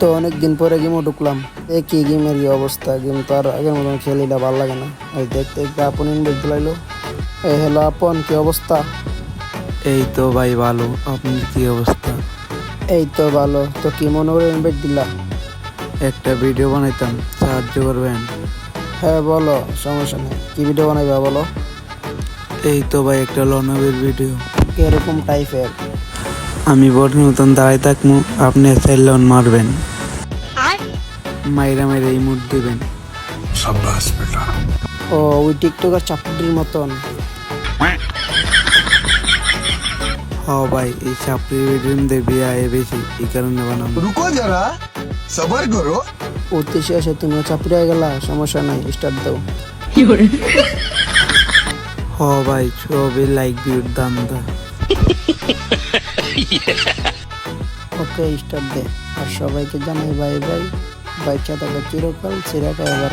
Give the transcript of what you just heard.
তো অনেকদিন পরে গেমও ঢুকলাম। কি গেমের এই অবস্থা, গেম তো আর আগের মতন খেলিটা ভালো লাগে না। এই দেখতে দেখতে আপন ইনভাইট দিলাইলো। এই হ্যালো আপন, কি অবস্থা? এই তো ভাই ভালো। আপনার কি অবস্থা? এই তো ভালো। তো কি মনে করে ইনভাইট দিলা? একটা ভিডিও বানাইতাম, সাহায্য করবেন? হ্যাঁ বলো, সমস্যা নেই। কি ভিডিও বানাইবা বলো? এই তো ভাই একটা লনবের ভিডিও। কিরকম টাইপের? আমি বটের মতন দাঁড়াই থাকবো, আপনি চাইলেন মারবেন, মাইরা মাইরা ইমোট দিবেন। ও ওই টিকটকার চাপড়ির মতন? হ ভাই, এই চাপড়ির ভিডিও দেবি আয় বেশি, এই কারণে বানাবো। रुको जरा सबर करो। অতি শেষে তুমিও চাপড়ি হয়ে গেলা, সমস্যা নাই, স্টার্ট দাও। হ ভাই, ছবি লাইক ভিউর দাম দা। ওকে স্টার্ট দে। আর সবাইকে জানাই বাই বাই। বাইচা থাকো চিরকাল, চিরাকা এবার